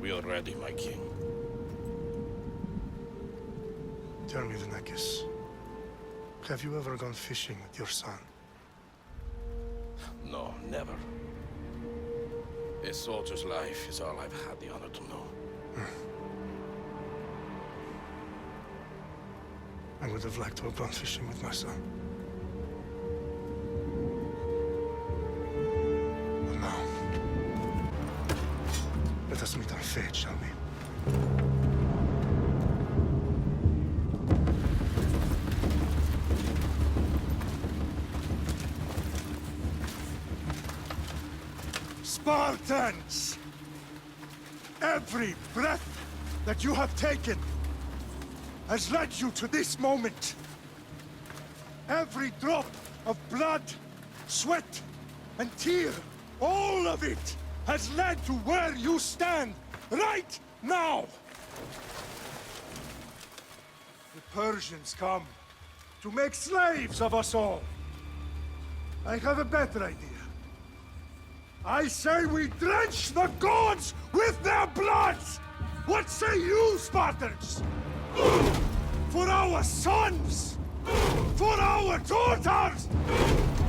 We are ready, my king. Tell me, Venekis, have you ever gone fishing with your son? No, never. A soldier's life is all I've had the honor to know. I would have liked to have gone fishing with my son. But now, let us meet our fate, shall we? Spartans! Every breath that you have taken has led you to this moment. Every drop of blood, sweat, and tear, all of it has led to where you stand right now. The Persians come to make slaves of us all. I have a better idea. I say we drench the gods with their blood! What say you, Spartans? For our sons! For our daughters!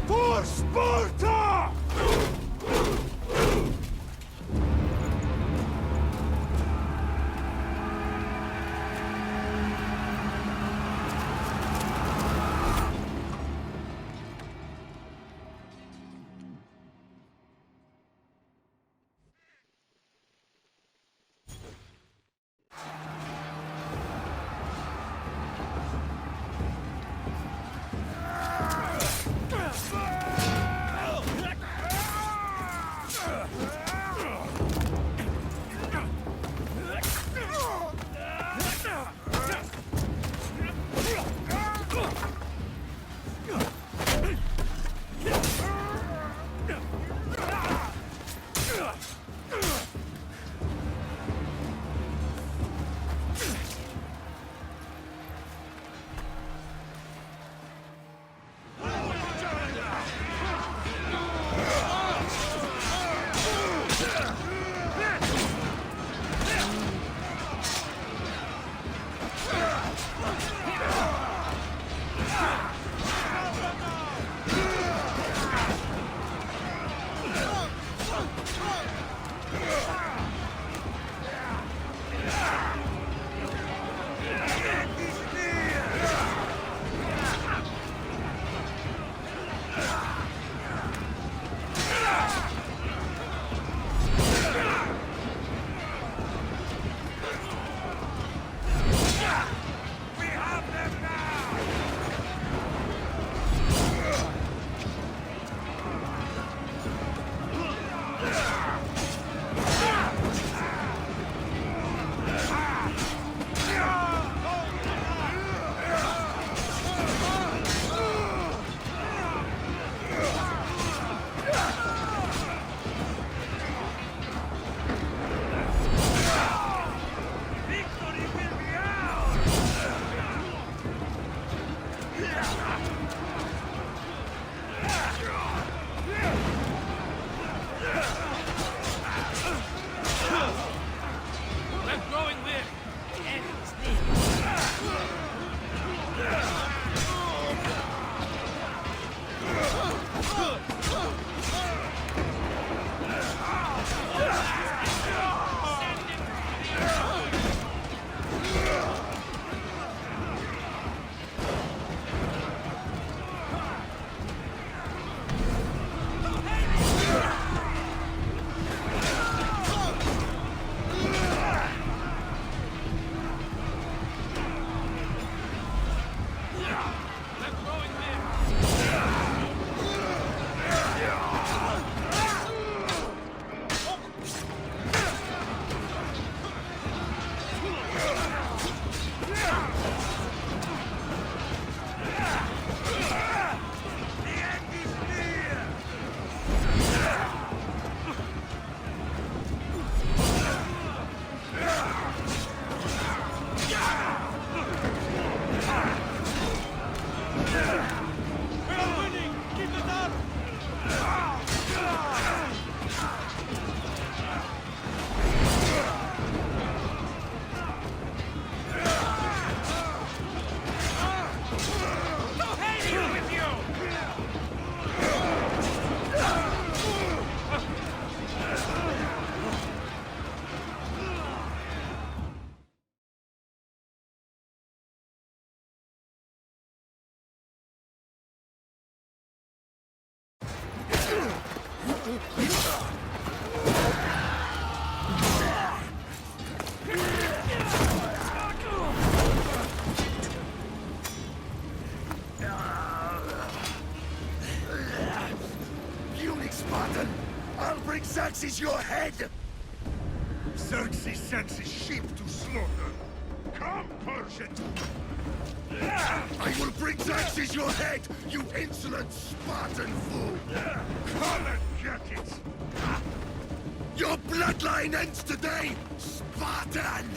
For Sparta! Puny Spartan! I'll bring Xerxes your head! Xerxes sends his sheep to slaughter. Come, Persian! I will bring Xerxes your head, you insolent Spartan fool! Come and get it! Your bloodline ends today, Spartan!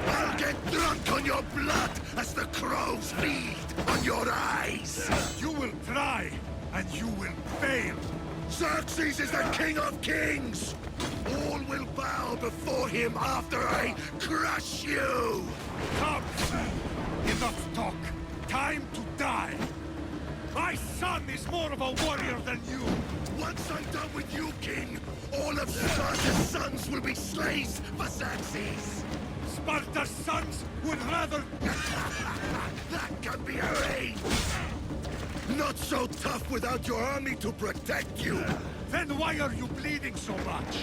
I'll get drunk on your blood as the crows feed on your eyes! You will try, and you will fail. Xerxes is the king of kings! All will bow before him after I crush you! Come! Enough talk. Time to die. My son is more of a warrior than you. Once I'm done with you, king, all of Sparta's sons will be slaves for Xerxes! Sparta's sons would rather... That can be arranged! Not so tough without your army to protect you! Then why are you bleeding so much?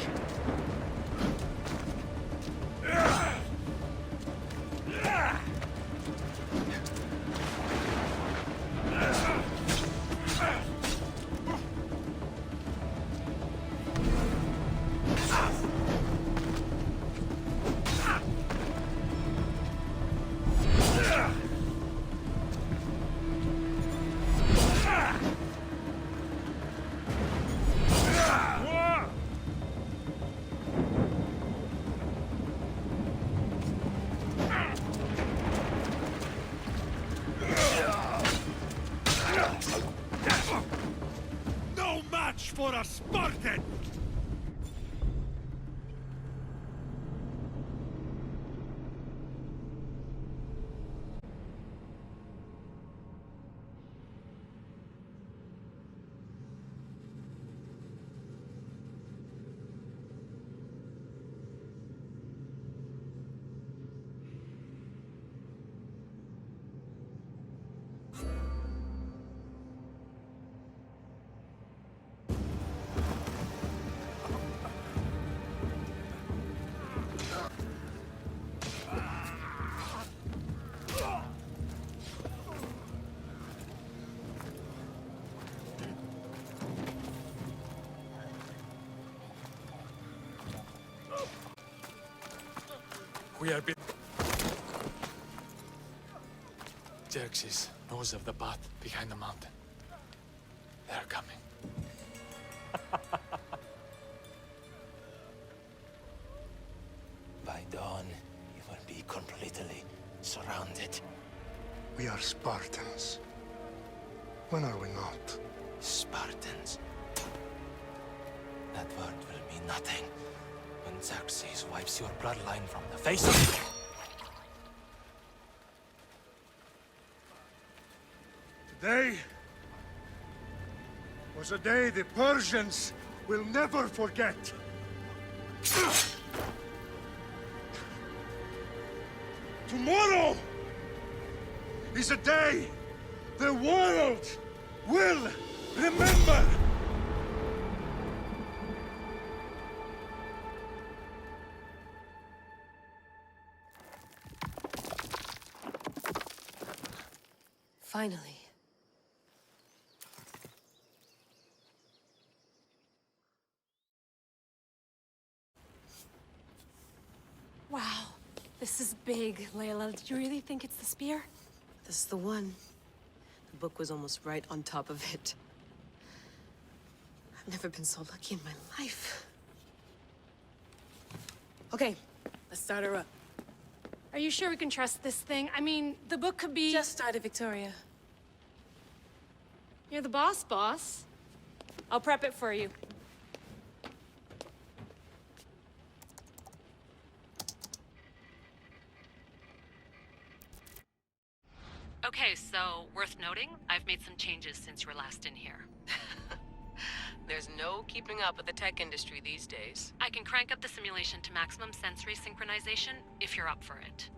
No match for a Spartan! We are Xerxes knows of the path behind the mountain. They're coming. By dawn, you will be completely surrounded. We are Spartans. When are we not? Spartans. That word will mean nothing when Xerxes wipes your bloodline from the face of... Today was a day the Persians will never forget. Tomorrow is a day the world will remember. Finally. Wow, this is big, Layla. Did you really think it's the spear? This is the one. The book was almost right on top of it. I've never been so lucky in my life. Okay, let's start her up. Are you sure we can trust this thing? I mean, the book could be... Just started, Victoria. You're the boss. I'll prep it for you. Okay, so worth noting, I've made some changes since you were last in here. There's no keeping up with the tech industry these days. I can crank up the simulation to maximum sensory synchronization if you're up for it.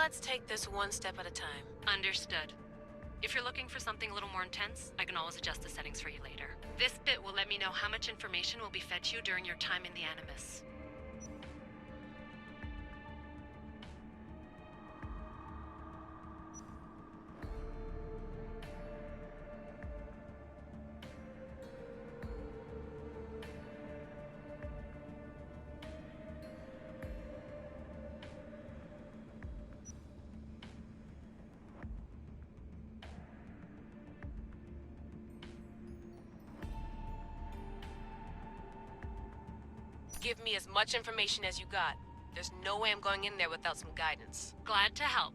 Let's take this one step at a time. Understood. If you're looking for something a little more intense, I can always adjust the settings for you later. This bit will let me know how much information will be fed to you during your time in the Animus. Give me as much information as you got. There's no way I'm going in there without some guidance. Glad to help.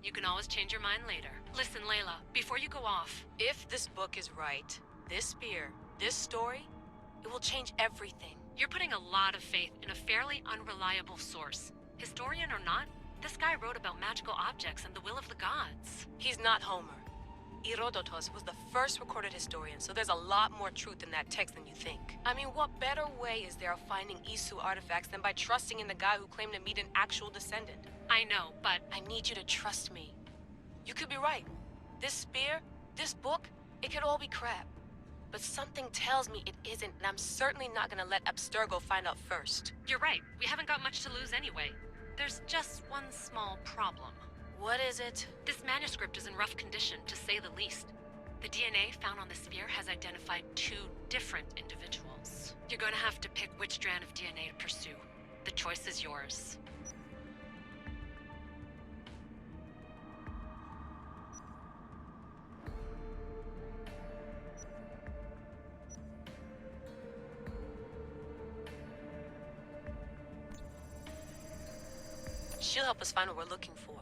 You can always change your mind later. Listen, Layla, before you go off... If this book is right, this spear, this story, it will change everything. You're putting a lot of faith in a fairly unreliable source. Historian or not, this guy wrote about magical objects and the will of the gods. He's not Homer. Herodotus was the first recorded historian, so there's a lot more truth in that text than you think. I mean, what better way is there of finding Isu artifacts than by trusting in the guy who claimed to meet an actual descendant? I know, but... I need you to trust me. You could be right. This spear, this book, it could all be crap. But something tells me it isn't, and I'm certainly not gonna let Abstergo find out first. You're right. We haven't got much to lose anyway. There's just one small problem. What is it? This manuscript is in rough condition, to say the least. The DNA found on the spear has identified 2 different individuals. You're gonna have to pick which strand of DNA to pursue. The choice is yours. She'll help us find what we're looking for.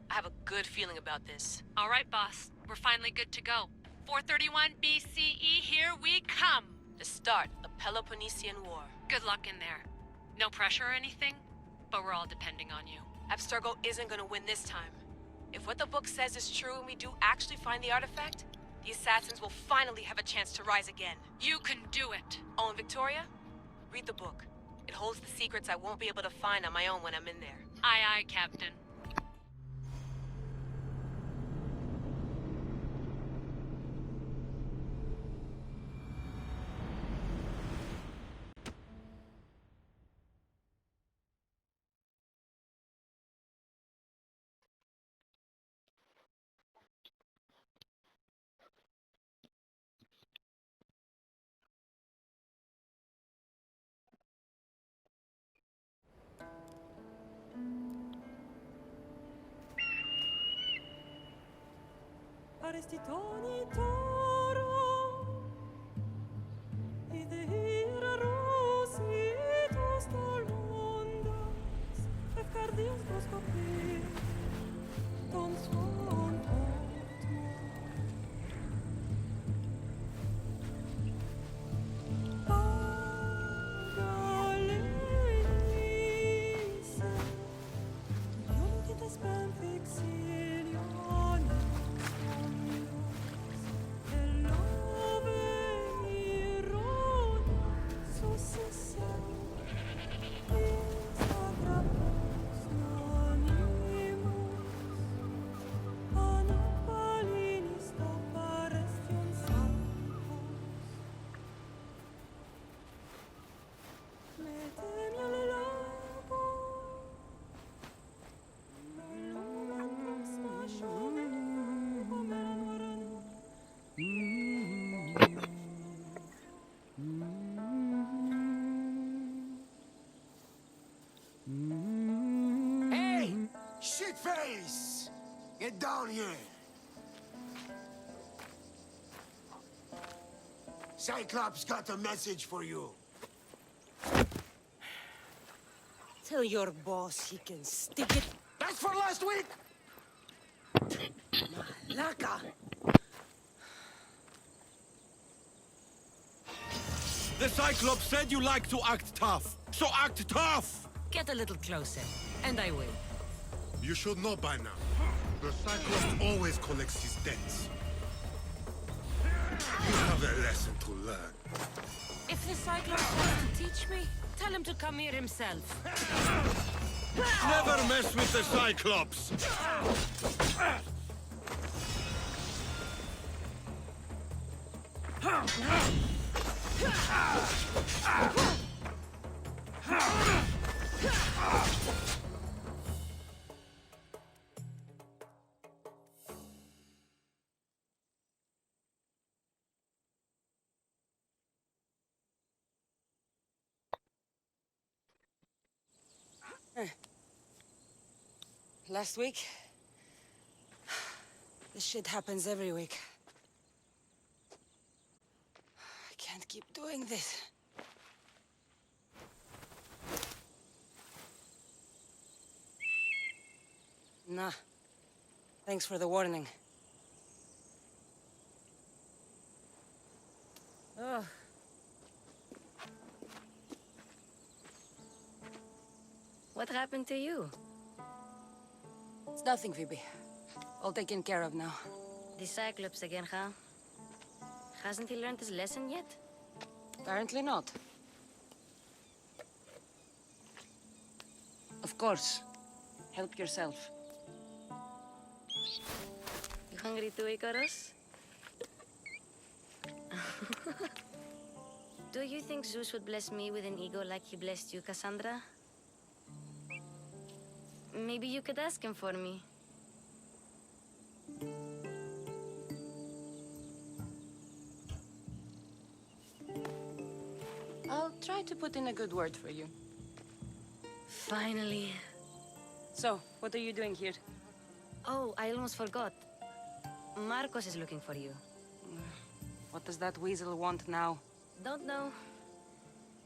I have a good feeling about this. All right, boss. We're finally good to go. 431 BCE, here we come! The start of the Peloponnesian War. Good luck in there. No pressure or anything, but we're all depending on you. Abstergo isn't gonna win this time. If what the book says is true and we do actually find the artifact, the assassins will finally have a chance to rise again. You can do it! Oh, and Victoria? Read the book. It holds the secrets I won't be able to find on my own when I'm in there. Aye, aye, Captain. Arestitoni toro Idehira rositos tolondas Efcardios proscopir Ton son Shitface! Get down here! Cyclops got a message for you. Tell your boss he can stick it. That's for last week! Malaka! The Cyclops said you like to act tough, so act tough! Get a little closer, and I will. You should know by now. The Cyclops always collects his debts. You have a lesson to learn. If the Cyclops wants to teach me, tell him to come here himself. Never mess with the Cyclops! Last week? This shit happens every week. I can't keep doing this. Nah. Thanks for the warning. Ugh. What happened to you? It's nothing, Phoebe. All taken care of now. The Cyclops again, huh? Hasn't he learned his lesson yet? Apparently not. Of course. Help yourself. You hungry too, Icarus? Do you think Zeus would bless me with an ego like he blessed you, Cassandra? Maybe you could ask him for me. I'll try to put in a good word for you. Finally. So, what are you doing here? Oh, I almost forgot. Marcos is looking for you. What does that weasel want now? Don't know.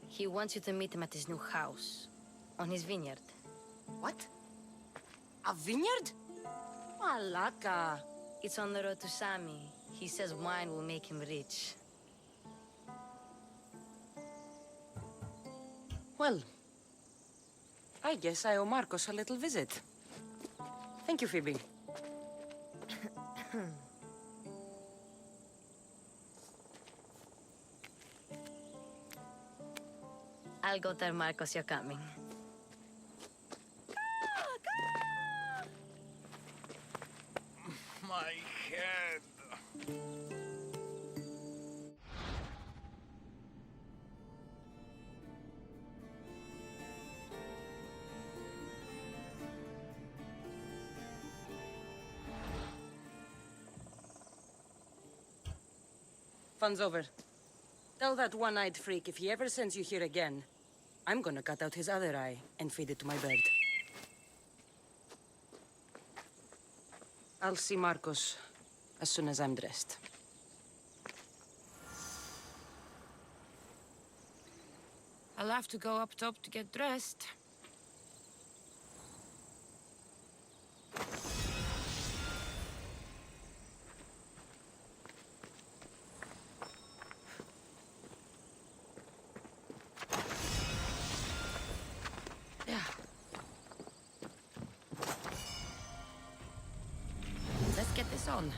He wants you to meet him at his new house. On his vineyard. What? A vineyard? Malaka. It's on the road to Sami. He says wine will make him rich. Well, I guess I owe Marcos a little visit. Thank you, Phoebe. I'll go tell Marcos you're coming. My head. Fun's over. Tell that one-eyed freak if he ever sends you here again, I'm gonna cut out his other eye and feed it to my bird. I'll see Marcos as soon as I'm dressed. I'll have to go up top to get dressed. Yeah. Let's get this on.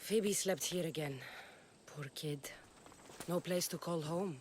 Phoebe slept here again. Poor kid. No place to call home.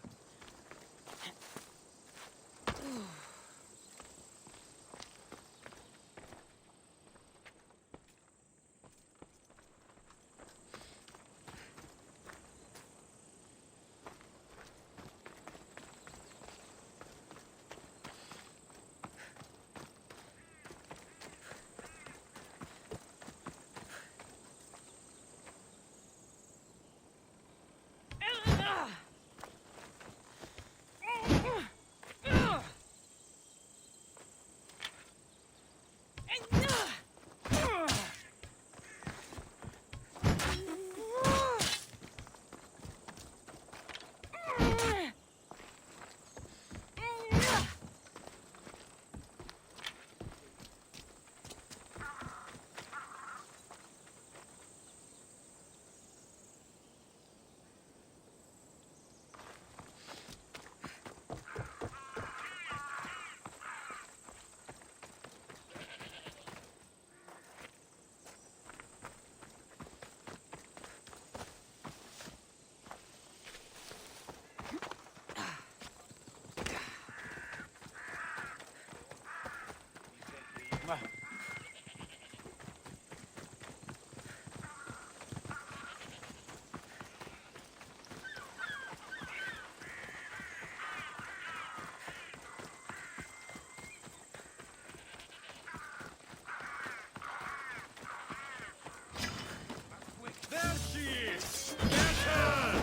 There she is! Get her!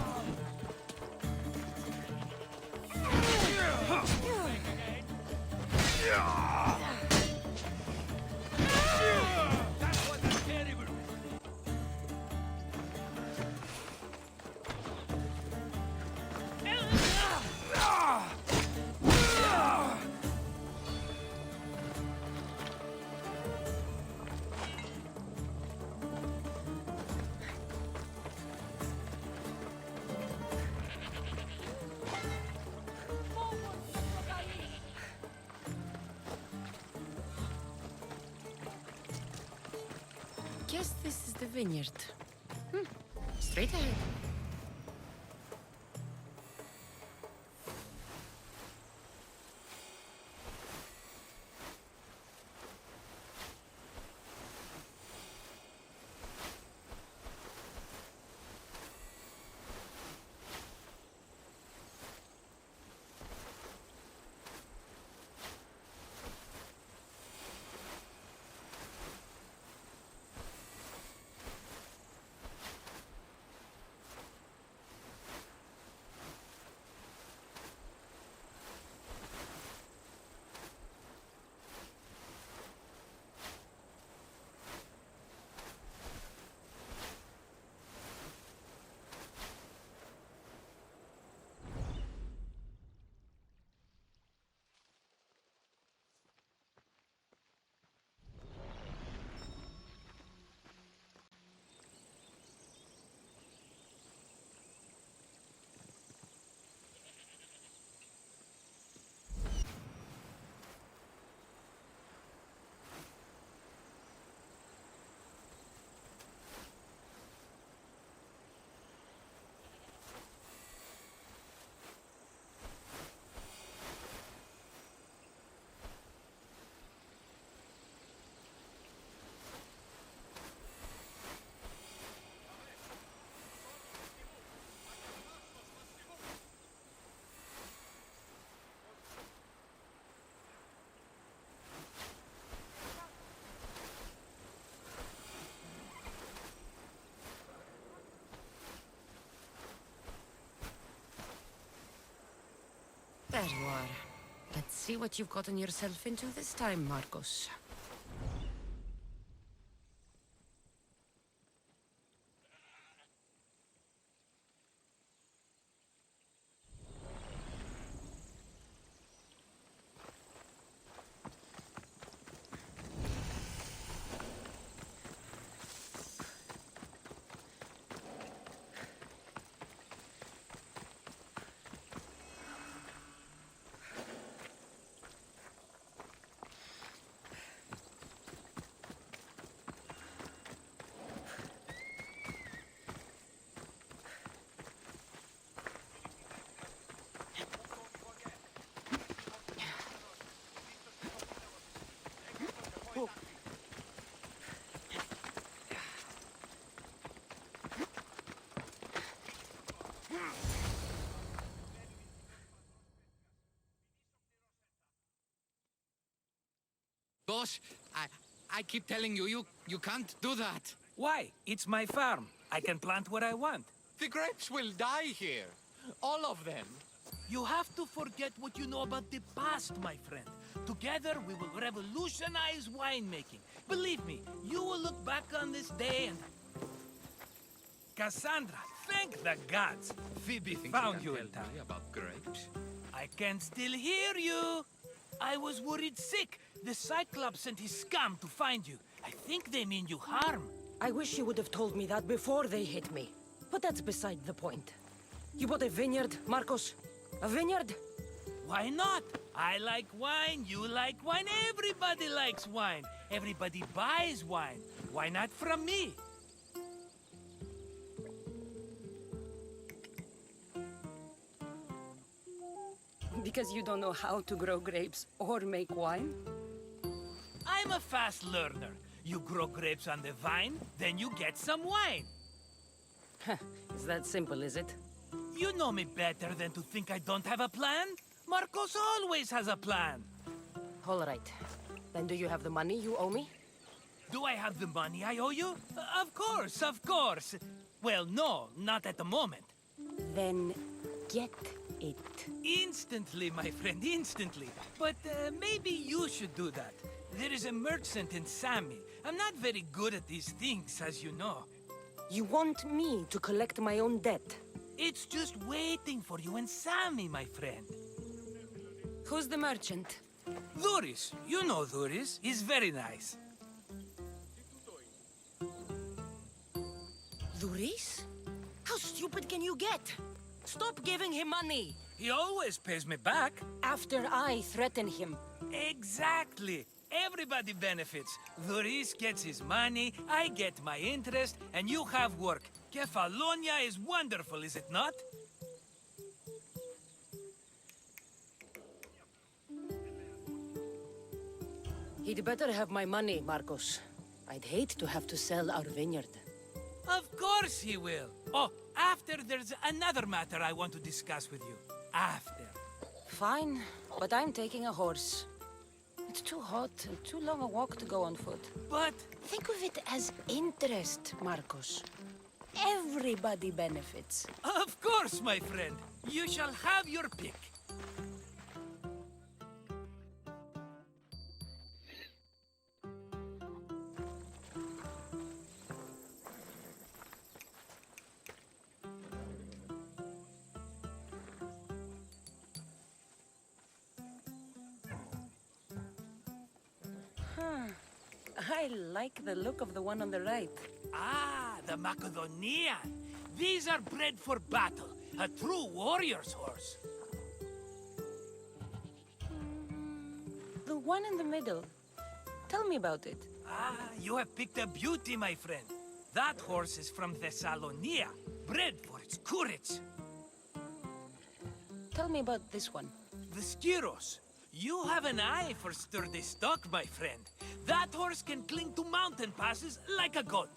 That was terrible! Guess this is the vineyard. Straight ahead. There you are. Let's see what you've gotten yourself into this time, Marcos. Boss, I keep telling you, you can't do that. Why? It's my farm. I can plant what I want. The grapes will die here. All of them. You have to forget what you know about the past, my friend. Together, we will revolutionize winemaking. Believe me, you will look back on this day and... Cassandra, thank the gods! Phoebe found you in time. About grapes? I can still hear you! I was worried sick. The Cyclops sent his scum to find you. I think they mean you harm. I wish you would have told me that before they hit me. But that's beside the point. You bought a vineyard, Marcos? A vineyard? Why not? I like wine, you like wine, everybody likes wine. Everybody buys wine. Why not from me? Because you don't know how to grow grapes or make wine? I'm a fast learner. You grow grapes on the vine, then you get some wine. It's that simple, is it? You know me better than to think I don't have a plan. Marcos always has a plan. All right. Then do you have the money you owe me? Do I have the money I owe you? Of course, of course. Well, no, not at the moment. Then get it. Instantly, my friend, instantly. But maybe you should do that. There is a merchant in Sami. I'm not very good at these things, as you know. You want me to collect my own debt? It's just waiting for you in Sami, my friend. Who's the merchant? Duris. You know Duris. He's very nice. Duris? How stupid can you get? Stop giving him money! He always pays me back. After I threaten him. Exactly. Everybody benefits. Duris gets his money, I get my interest, and you have work. Kefalonia is wonderful, is it not? He'd better have my money, Marcos. I'd hate to have to sell our vineyard. Of course he will. Oh, after there's another matter I want to discuss with you. After. Fine, but I'm taking a horse. It's too hot and too long a walk to go on foot. But... Think of it as interest, Marcos. Everybody benefits. Of course, my friend. You shall have your pick. I like the look of the one on the right. Ah, the Macedonian. These are bred for battle. A true warrior's horse. The one in the middle. Tell me about it. Ah, you have picked a beauty, my friend. That horse is from Thessalonia, bred for its courage. Tell me about this one. The Skyros. You have an eye for sturdy stock, my friend. That horse can cling to mountain passes like a goat.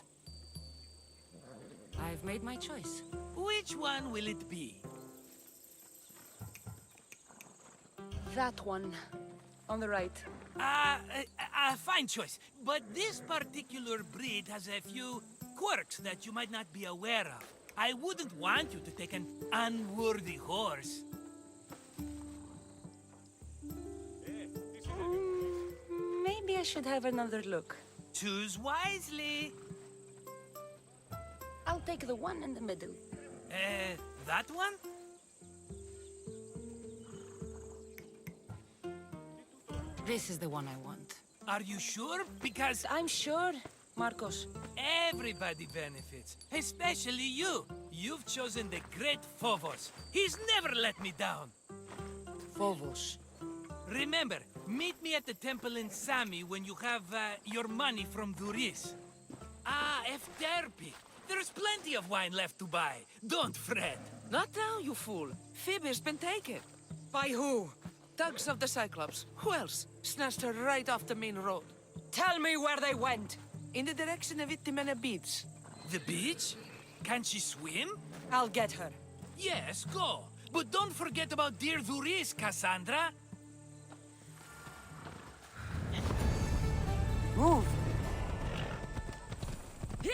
I've made my choice. Which one will it be? That one. On the right. Fine choice. But this particular breed has a few quirks that you might not be aware of. I wouldn't want you to take an unworthy horse. Maybe I should have another look. Choose wisely. I'll take the one in the middle. That one? This is the one I want. Are you sure? Because I'm sure, Marcos. everybody benefits, especially you. You've chosen the great Phobos. He's never let me down. Phobos. Remember, meet me at the temple in Sami when you have your money from Duris. Ah, Efterpi. There's plenty of wine left to buy. Don't fret. Not now, you fool. Phoebe's been taken. By who? Thugs of the Cyclops. Who else? Snatched her right off the main road. Tell me where they went. In the direction of Itimena Beach. The beach? Can she swim? I'll get her. Yes, go. But don't forget about dear Duris, Cassandra. Move! Yeah!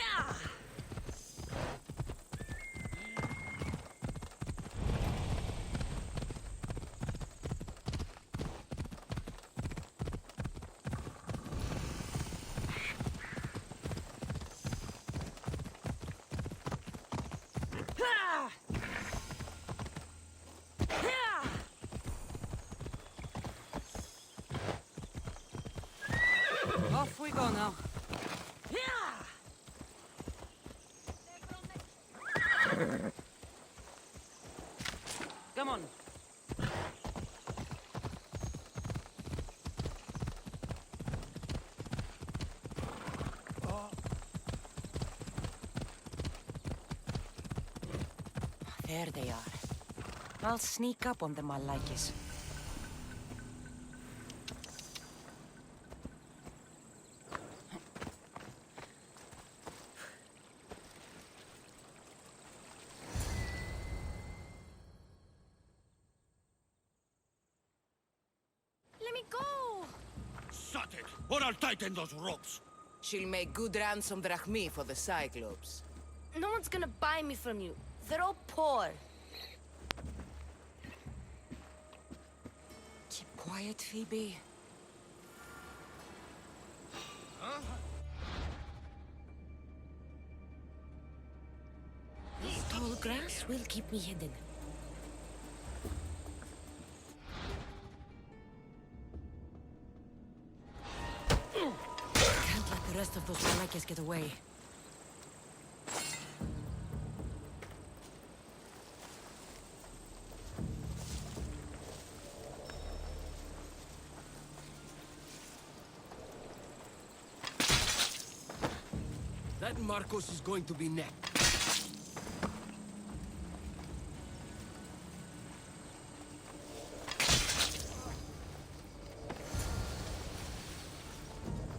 Off we go now. Come on. There they are. I'll sneak up on them, I like it. Let me go! Shut it, or I'll tighten those ropes. She'll make good ransom drachmi for the Cyclops. No one's gonna buy me from you. They're all poor. Keep quiet, Phoebe. This tall grass will keep me hidden. Can't let the rest of those Malakas get away. That Marcos is going to be next.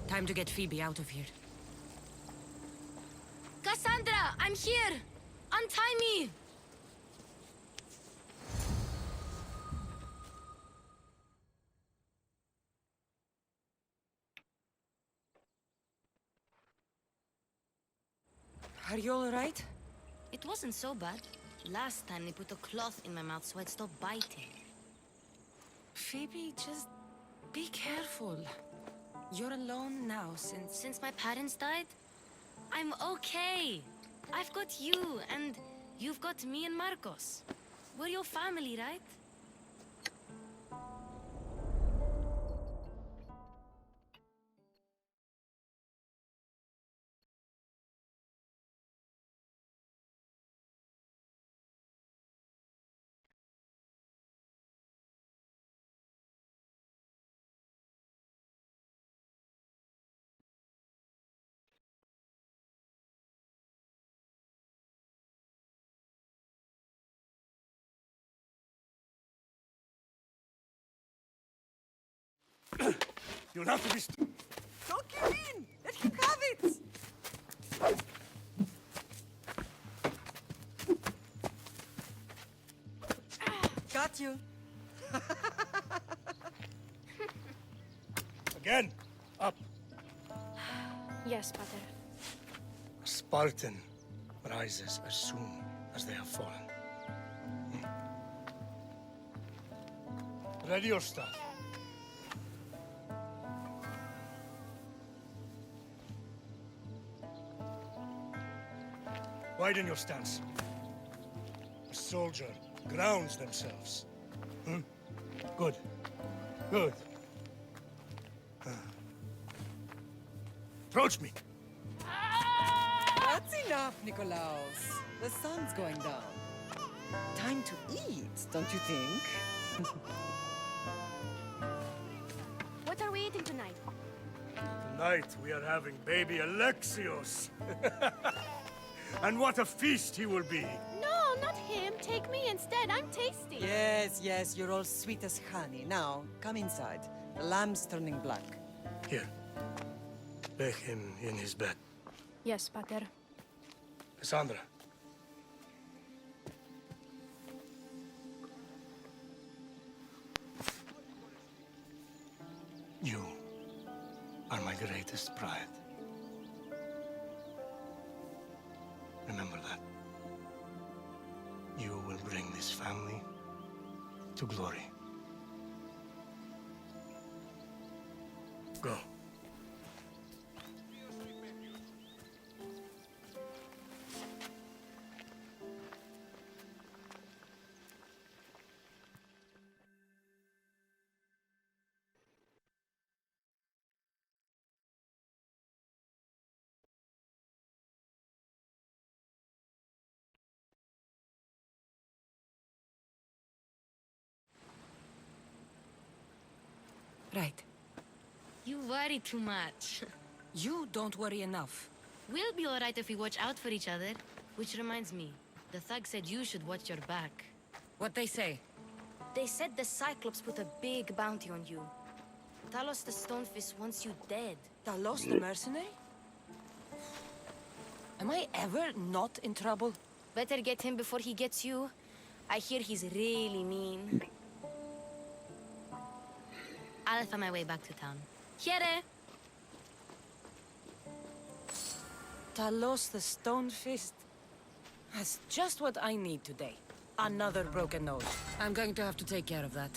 Time to get Phoebe out of here. Cassandra, I'm here! Untie me! Are you all right? It wasn't so bad. Last time they put a cloth in my mouth so I'd stop biting. Phoebe, just be careful. You're alone now Since my parents died? I'm okay. I've got you, and you've got me and Marcos. We're your family, right? You'll have to be... Don't give in! Let him have it! Got you. Again! Up! Yes, Pater. A Spartan rises as soon as they have fallen. Ready your stuff. Widen your stance. A soldier grounds themselves. Good. Good. Approach me. That's enough, Nikolaos. The sun's going down. Time to eat, don't you think? What are we eating tonight? Tonight we are having baby Alexios. And what a feast he will be! No, not him. Take me instead. I'm tasty. Yes, yes, you're all sweet as honey. Now, come inside. The lamb's turning black. Here. Lay him in his bed. Yes, Pater. Cassandra. You are my greatest pride. Remember that. You will bring this family to glory. Go. Right. You worry too much. You don't worry enough. We'll be alright if we watch out for each other. Which reminds me, the thug said you should watch your back. What'd they say? They said the Cyclops put a big bounty on you. Talos the Stonefist wants you dead. Talos the mercenary? Am I ever not in trouble? Better get him before he gets you. I hear he's really mean. I'll find my way back to town. Here! Talos the Stonefist? That's just what I need today. Another broken nose. I'm going to have to take care of that.